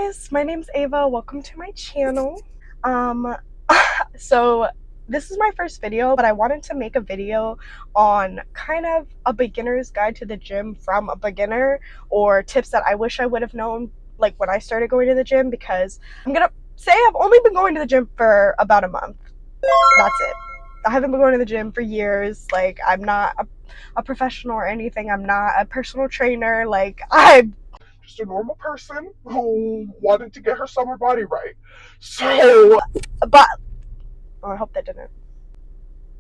guys, my name's Ava. Welcome to my channel. Um, so this is my first video, but I wanted to make a video on kind of a beginner's guide to the gym from a beginner, or tips that I wish I would have known like when I started going to the gym, because I'm gonna say I've only been going to the gym for about a month. That's it. I haven't been going to the gym for years. Like, I'm not a professional or anything. I'm not a personal trainer. Like, I'm just a normal person who wanted to get her summer body right. So, but oh, I hope that didn't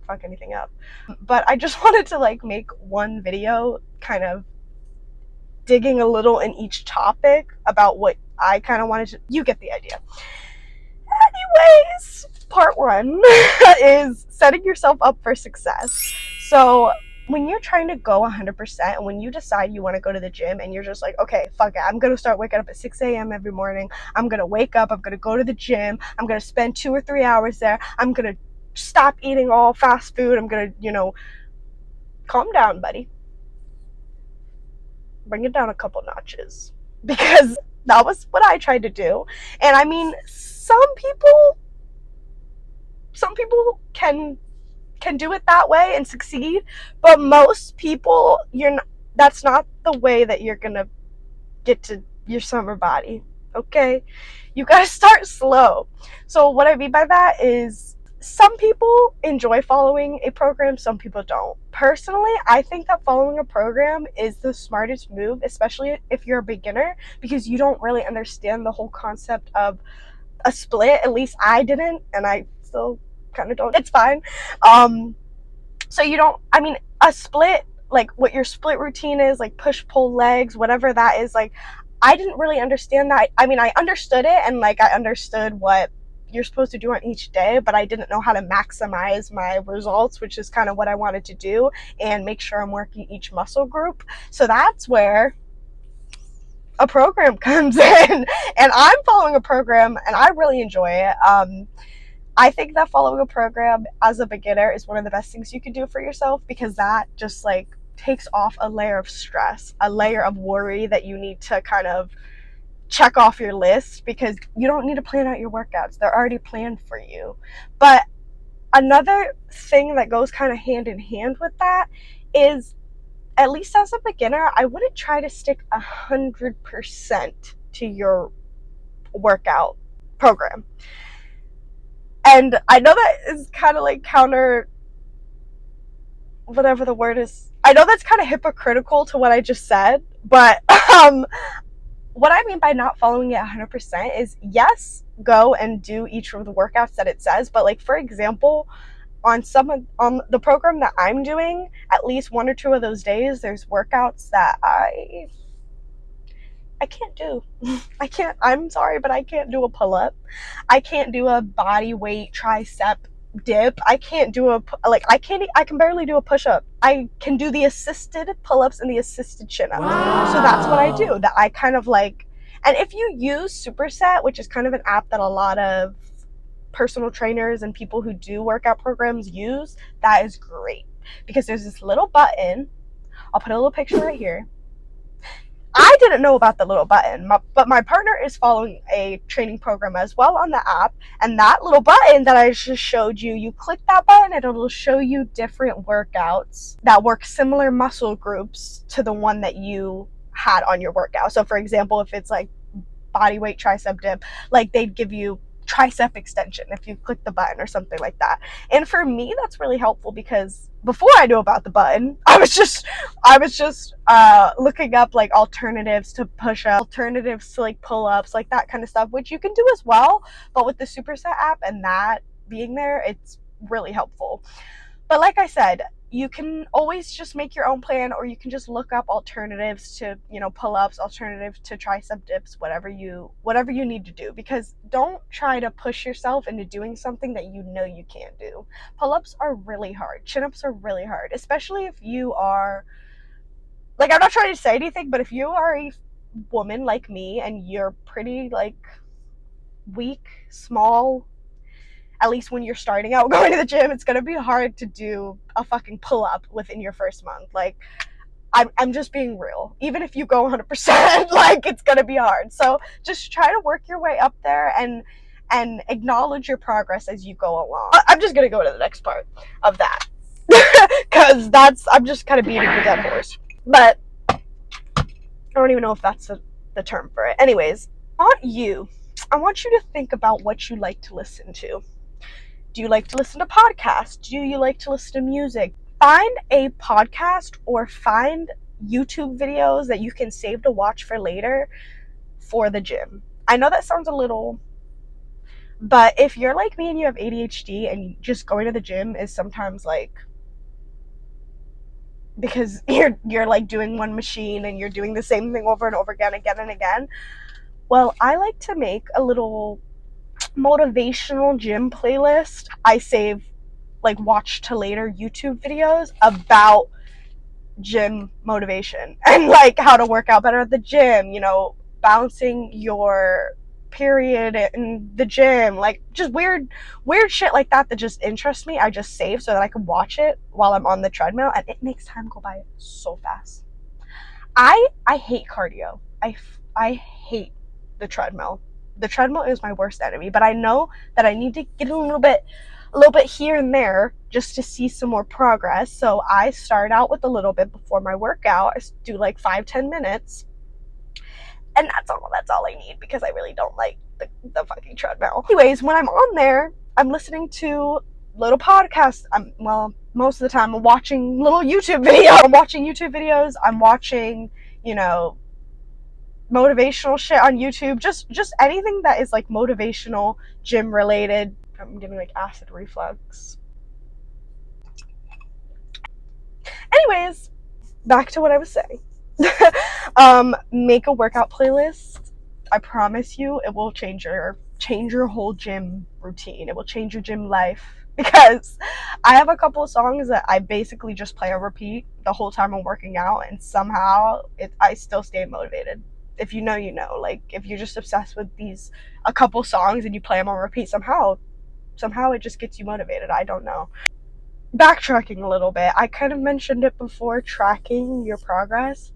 fuck anything up. But I just wanted to like make one video kind of digging a little in each topic about what I kind of wanted to, you get the idea. Anyways, part one is setting yourself up for success. So when you're trying to go 100%, and when you decide you want to go to the gym and you're just like, okay, fuck it, I'm going to start waking up at 6 a.m. every morning. I'm going to wake up, I'm going to go to the gym, I'm going to spend 2 or 3 hours there. I'm going to stop eating all fast food. I'm going to, calm down, buddy. Bring it down a couple notches. Because that was what I tried to do. And I mean, some people can do it that way and succeed, but most people, that's not the way that you're gonna get to your summer body. Okay, you gotta start slow. So what I mean by that is, some people enjoy following a program, some people don't. Personally, I think that following a program is the smartest move, especially if you're a beginner, because you don't really understand the whole concept of a split. At least I didn't, and I still kind of don't. It's fine. So you don't, I mean, a split, like what your split routine is, like push, pull, legs, whatever that is, like, I didn't really understand that. I mean, I understood it, and like I understood what you're supposed to do on each day, but I didn't know how to maximize my results, which is kind of what I wanted to do, and make sure I'm working each muscle group. So that's where a program comes in, and I'm following a program and I really enjoy it. I think that following a program as a beginner is one of the best things you can do for yourself, because that just like takes off a layer of stress, a layer of worry that you need to kind of check off your list, because you don't need to plan out your workouts. They're already planned for you. But another thing that goes kind of hand in hand with that is, at least as a beginner, I wouldn't try to stick 100% to your workout program. And I know that is kind of like counter, whatever the word is. I know that's kind of hypocritical to what I just said, but what I mean by not following it 100% is, yes, go and do each of the workouts that it says, but like, for example, on the program that I'm doing, at least 1 or 2 of those days, there's workouts that I can't do. I'm sorry, but I can't do a pull-up. I can't do a body weight tricep dip. I can't do I can barely do a push-up. I can do the assisted pull-ups and the assisted chin-ups. Wow. So that's what I do. That I kind of like, and if you use Superset, which is kind of an app that a lot of personal trainers and people who do workout programs use, that is great, because there's this little button. I'll put a little picture right here. I didn't know about the little button, but my partner is following a training program as well on the app, and that little button that I just showed you, you click that button and it'll show you different workouts that work similar muscle groups to the one that you had on your workout. So for example, if it's like body weight tricep dip, like they'd give you tricep extension if you click the button or something like that. And for me, that's really helpful, because before I knew about the button, I was just looking up like alternatives to push-ups, alternatives to like pull-ups, like that kind of stuff, which you can do as well. But with the Superset app and that being there, it's really helpful. But like I said, you can always just make your own plan, or you can just look up alternatives to, pull-ups, alternatives to tricep dips, whatever you need to do. Because don't try to push yourself into doing something that you know you can't do. Pull-ups are really hard. Chin-ups are really hard, especially if you are, like, I'm not trying to say anything, but if you are a woman like me and you're pretty like weak, small, at least when you're starting out going to the gym, it's going to be hard to do a fucking pull-up within your first month. Like, I'm just being real. Even if you go 100%, like it's gonna be hard. So just try to work your way up there and acknowledge your progress as you go along. I'm just gonna go to the next part of that because I'm just kind of beating the dead horse. But I don't even know if that's the term for it. Anyways, I want you to think about what you like to listen to. Do you like to listen to podcasts? Do you like to listen to music? Find a podcast or find YouTube videos that you can save to watch for later for the gym. I know that sounds a little, but if you're like me and you have ADHD and just going to the gym is sometimes like, because you're like doing one machine and you're doing the same thing over and over again and again. Well, I like to make a little motivational gym playlist. I save like watch to later YouTube videos about gym motivation and like how to work out better at the gym, balancing your period in the gym, like just weird shit like that just interests me. I just save so that I can watch it while I'm on the treadmill, and it makes time go by so fast. I hate cardio. I hate the treadmill. The treadmill is my worst enemy, but I know that I need to get a little bit here and there just to see some more progress. So I start out with a little bit before my workout. I do like 5-10 minutes, and that's all I need because I really don't like the fucking treadmill. Anyways, when I'm on there, I'm listening to little podcasts. Most of the time I'm watching little YouTube videos. I'm watching, motivational shit on YouTube. Just anything that is like motivational, gym related. I'm getting like acid reflux. Anyways, back to what I was saying. Make a workout playlist. I promise you it will change your whole gym routine. It will change your gym life, because I have a couple of songs that I basically just play on repeat the whole time I'm working out, and somehow I still stay motivated. If you know, you know. Like, if you're just obsessed with a couple songs and you play them on repeat, somehow it just gets you motivated. I don't know. Backtracking a little bit, I kind of mentioned it before, tracking your progress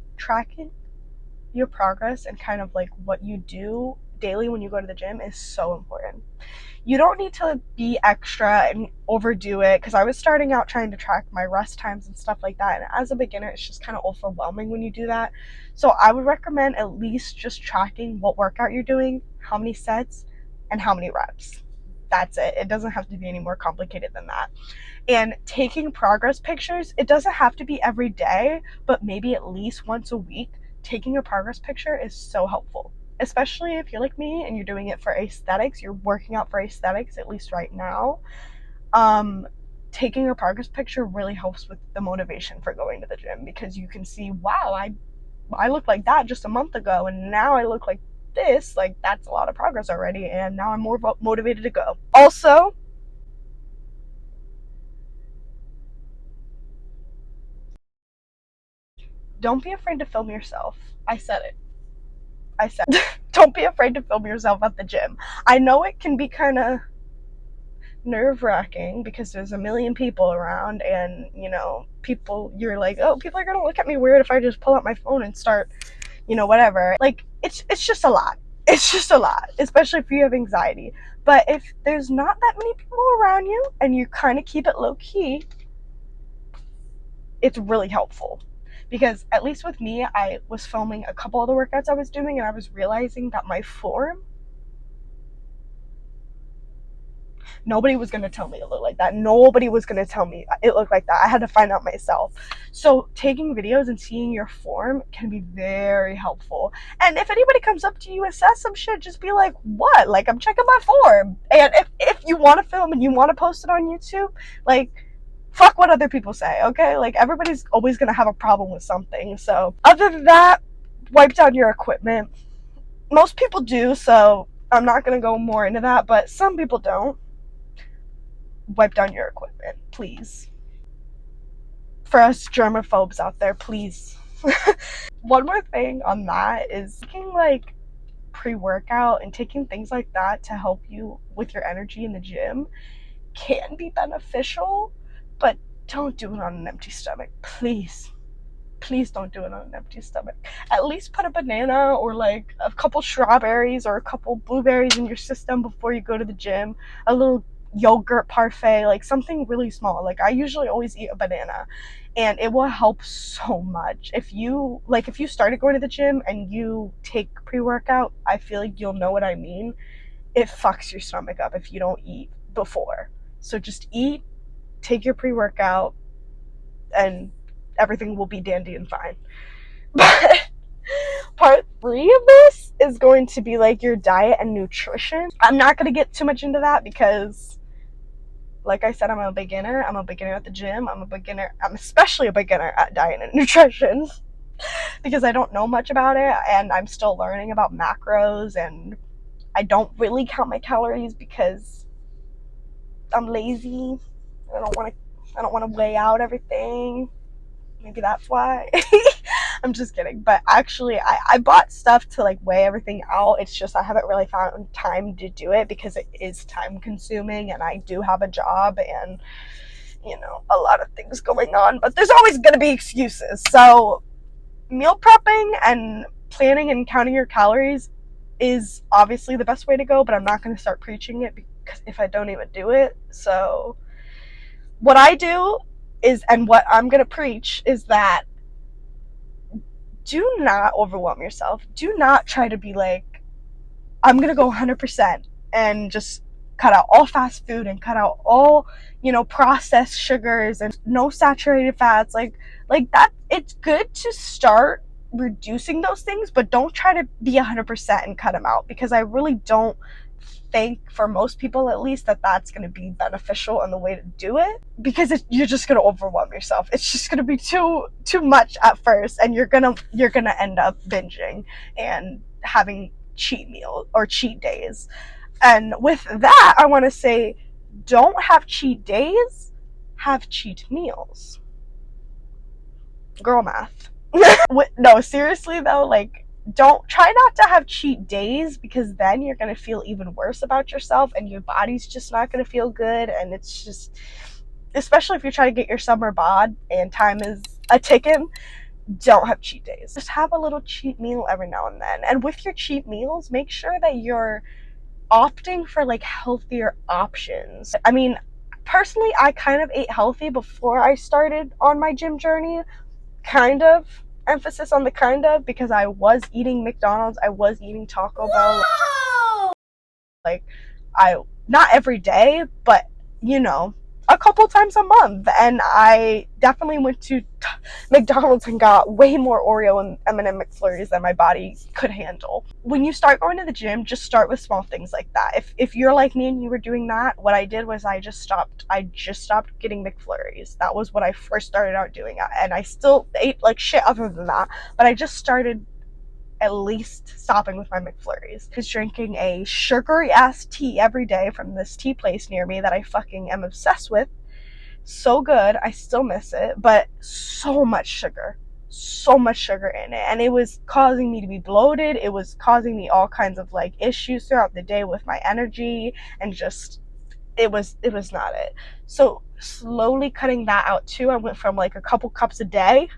and kind of like what you do daily when you go to the gym is so important. You don't need to be extra and overdo it, because I was starting out trying to track my rest times and stuff like that, and as a beginner it's just kind of overwhelming when you do that. So I would recommend at least just tracking what workout you're doing, how many sets, and how many reps. That's it. It doesn't have to be any more complicated than that. And taking progress pictures, it doesn't have to be every day, but maybe at least once a week. Taking a progress picture is so helpful, especially if you're like me and you're doing it for aesthetics. You're working out for aesthetics, at least right now. Taking a progress picture really helps with the motivation for going to the gym, because you can see, wow, I looked like that just a month ago, and now I look like this. Like, that's a lot of progress already, and now I'm more motivated to go. Also, don't be afraid to film yourself. I said don't be afraid to film yourself at the gym. I know it can be kind of nerve-wracking because there's a million people around, and you're like, oh, people are gonna look at me weird if I just pull out my phone and start whatever. Like, it's just a lot. It's just a lot, especially if you have anxiety. But if there's not that many people around you and you kind of keep it low-key, it's really helpful. Because at least with me, I was filming a couple of the workouts I was doing, and I was realizing that my form, nobody was going to tell me it looked like that. Nobody was going to tell me it looked like that. I had to find out myself. So taking videos and seeing your form can be very helpful. And if anybody comes up to you and says some shit, just be like, what? Like, I'm checking my form. And if you want to film and you want to post it on YouTube, like, fuck what other people say, okay? Like, everybody's always gonna have a problem with something. So other than that, wipe down your equipment. Most people do, so I'm not gonna go more into that, but some people don't. Wipe down your equipment, please. For us germaphobes out there, please. One more thing on that is taking like pre-workout and taking things like that to help you with your energy in the gym can be beneficial, but don't do it on an empty stomach, please. please don't do it on an empty stomach. At least put a banana or like a couple strawberries or a couple blueberries in your system before you go to the gym. A little yogurt parfait, like something really small. Like I usually always eat a banana, and it will help so much. If you started going to the gym and you take pre-workout, I feel like you'll know what I mean. It fucks your stomach up if you don't eat before. So just eat, take your pre-workout, and everything will be dandy and fine. But part 3 of this is going to be like your diet and nutrition. I'm not going to get too much into that because, like I said, I'm a beginner. I'm a beginner at the gym. I'm especially a beginner at diet and nutrition because I don't know much about it, and I'm still learning about macros, and I don't really count my calories because I'm lazy. I don't want to weigh out everything. Maybe that's why. I'm just kidding. But actually, I bought stuff to like weigh everything out. It's just I haven't really found time to do it because it is time consuming, and I do have a job and, you know, a lot of things going on. But there's always going to be excuses. So meal prepping and planning and counting your calories is obviously the best way to go, but I'm not going to start preaching it because if I don't even do it. So what I do is, and what I'm going to preach is that do not overwhelm yourself. Do not try to be like, I'm going to go 100% and just cut out all fast food and cut out all, you know, processed sugars and no saturated fats. Like that, it's good to start reducing those things, but don't try to be 100% and cut them out, because I really don't think, for most people at least, that that's going to be beneficial in the way to do it, because you're just going to overwhelm yourself. It's just going to be too much at first, and you're going to end up binging and having cheat meals or cheat days. And with that, I want to say, don't have cheat days, have cheat meals. Girl math. No, seriously though, like, don't try not to have cheat days, because then you're going to feel even worse about yourself and your body's just not going to feel good. And it's just, especially if you're trying to get your summer bod and time is a ticking, don't have cheat days. Just have a little cheat meal every now and then. And with your cheat meals, make sure that you're opting for like healthier options. I mean, personally, I kind of ate healthy before I started on my gym journey. Kind of, emphasis on the kind of, because I was eating McDonald's, I was eating Taco Bell. Like, not every day, but, you know, a couple times a month. And I definitely went to McDonald's and got way more Oreo and M&M McFlurries than my body could handle. When you start going to the gym, just start with small things like that. If you're like me and you were doing that, what I did was I just stopped getting McFlurries. That was what I first started out doing. And I still ate like shit other than that, but I just started at least stopping with my McFlurries. I was drinking a sugary ass tea every day from this tea place near me that I fucking am obsessed with. So good. I still miss it, but so much sugar in it, and it was causing me to be bloated. It was causing me all kinds of like issues throughout the day with my energy, and just it was not it. So slowly cutting that out too. I went from like a couple cups a day,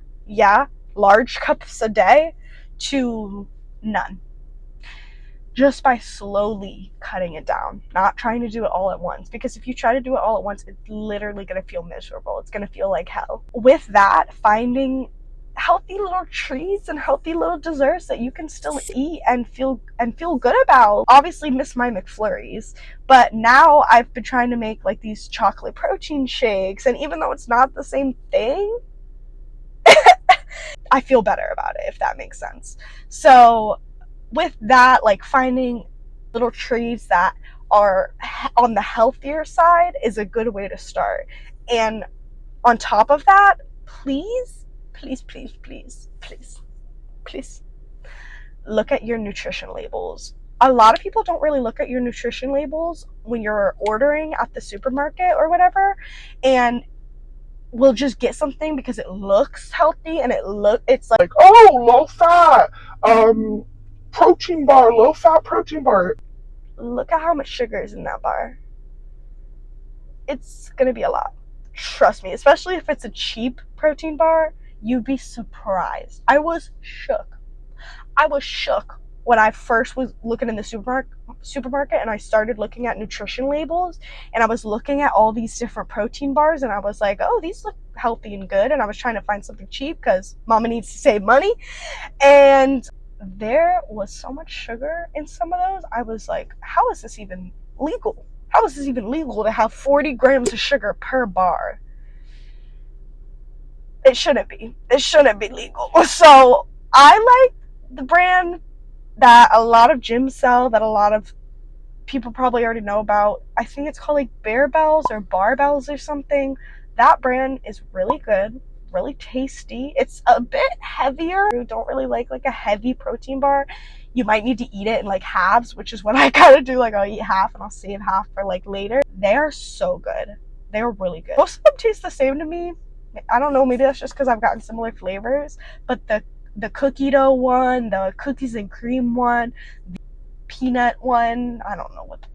large cups a day, to none, just by slowly cutting it down, not trying to do it all at once, because if you try to do it all at once, it's literally going to feel miserable. It's going to feel like hell. With that, finding healthy little treats and healthy little desserts that you can still eat and feel good about. Obviously miss my McFlurries, but now I've been trying to make like these chocolate protein shakes, and even though it's not the same thing, I feel better about it, if that makes sense. So with that, like, finding little treats that are on the healthier side is a good way to start. And on top of that, please look at your nutrition labels. A lot of people don't really look at your nutrition labels when you're ordering at the supermarket or whatever, and we'll just get something because it looks healthy, and it's like, oh, low fat protein bar, low fat protein bar. Look at how much sugar is in that bar. It's gonna be a lot. Trust me, especially if it's a cheap protein bar. You'd be surprised. I was shook. I was shook when I first was looking in the supermarket and I started looking at nutrition labels, and I was looking at all these different protein bars, and I was like, oh, these look healthy and good, and I was trying to find something cheap because mama needs to save money, and there was so much sugar in some of those. I was like, how is this even legal? How is this even legal to have 40 grams of sugar per bar? It shouldn't be. It shouldn't be legal. So I like the brand that a lot of gyms sell, that a lot of people probably already know about. I think it's called like Bear Bells or Barbells or something. That brand is really good, really tasty. It's a bit heavier. If you don't really like a heavy protein bar, you might need to eat it in like halves, which is what I kind of do. Like I'll eat half and I'll save half for like later. They are so good. They're really good. Most of them taste the same to me. I don't know, maybe that's just because I've gotten similar flavors, but the cookie dough one, the cookies and cream one, the peanut one, I don't know what.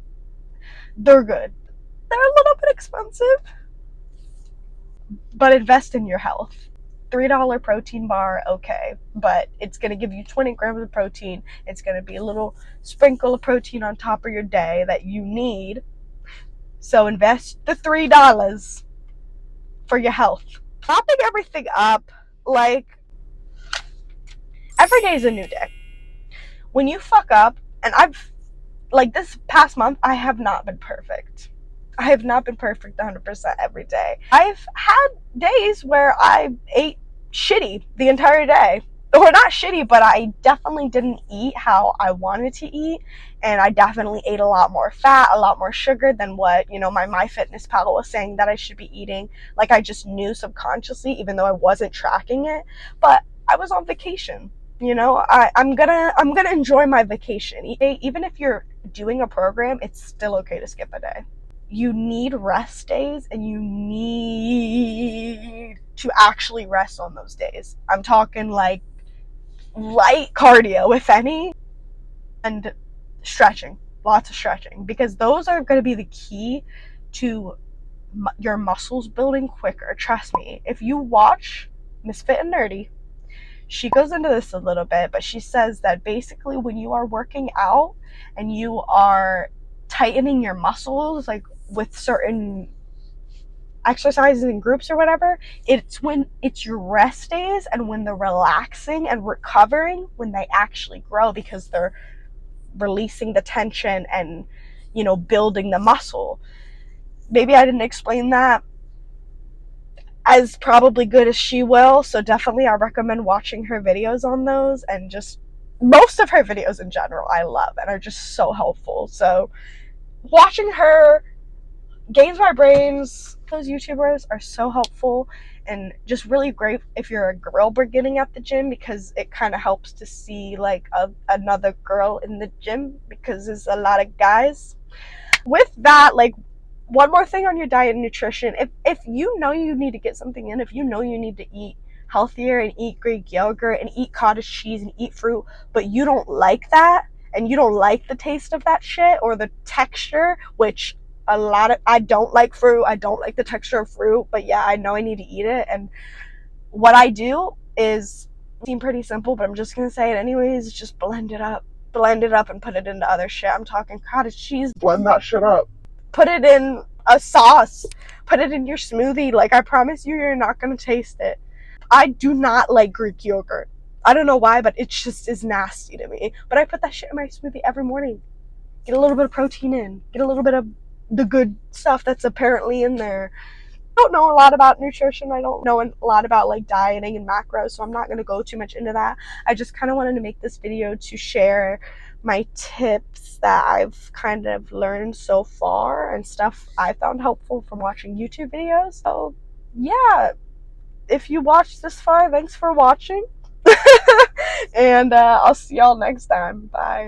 They're good. They're a little bit expensive, but invest in your health. $3 protein bar, okay, but it's going to give you 20 grams of protein. It's going to be a little sprinkle of protein on top of your day that you need. So invest the $3 for your health. Propping everything up, like, every day is a new day. When you fuck up, and like this past month, I have not been perfect. I have not been perfect 100% every day. I've had days where I ate shitty the entire day. Or not shitty, but I definitely didn't eat how I wanted to eat. And I definitely ate a lot more fat, a lot more sugar than what, my MyFitnessPal was saying that I should be eating. Like I just knew subconsciously, even though I wasn't tracking it. But I was on vacation. I'm gonna enjoy my vacation. Even if you're doing a program, it's still okay to skip a day. You need rest days, and you need to actually rest on those days. I'm talking like light cardio, if any, and stretching, lots of stretching, because those are going to be the key to your muscles building quicker. Trust me. If you watch Misfit and Nerdy, she goes into this a little bit, but she says that basically when you are working out and you are tightening your muscles, like with certain exercises in groups or whatever, it's when it's your rest days and when they're relaxing and recovering when they actually grow, because they're releasing the tension and building the muscle. Maybe I didn't explain that as probably good as she will, so definitely I recommend watching her videos on those, and just most of her videos in general I love and are just so helpful. So watching her gains my brains. Those YouTubers are so helpful and just really great if you're a girl beginning at the gym, because it kind of helps to see like another girl in the gym, because there's a lot of guys. With that, like, one more thing on your diet and nutrition. If you know you need to get something in, if you know you need to eat healthier and eat Greek yogurt and eat cottage cheese and eat fruit, but you don't like that and you don't like the taste of that shit or the texture, which I don't like fruit. I don't like the texture of fruit, but yeah, I know I need to eat it. And what I do is seem pretty simple, but I'm just going to say it anyways. Just blend it up and put it into other shit. I'm talking cottage cheese. Blend that shit up. Put it in a sauce. Put it in your smoothie. Like, I promise you're not going to taste it. I do not like Greek yogurt. I don't know why, but it just is nasty to me. But I put that shit in my smoothie every morning. Get a little bit of protein in. Get a little bit of the good stuff that's apparently in there. I don't know a lot about nutrition. I don't know a lot about like dieting and macros, so I'm not going to go too much into that. I just kind of wanted to make this video to share my tips that I've kind of learned so far and stuff I found helpful from watching YouTube videos. So yeah, if you watched this far, thanks for watching. And I'll see y'all next time. Bye.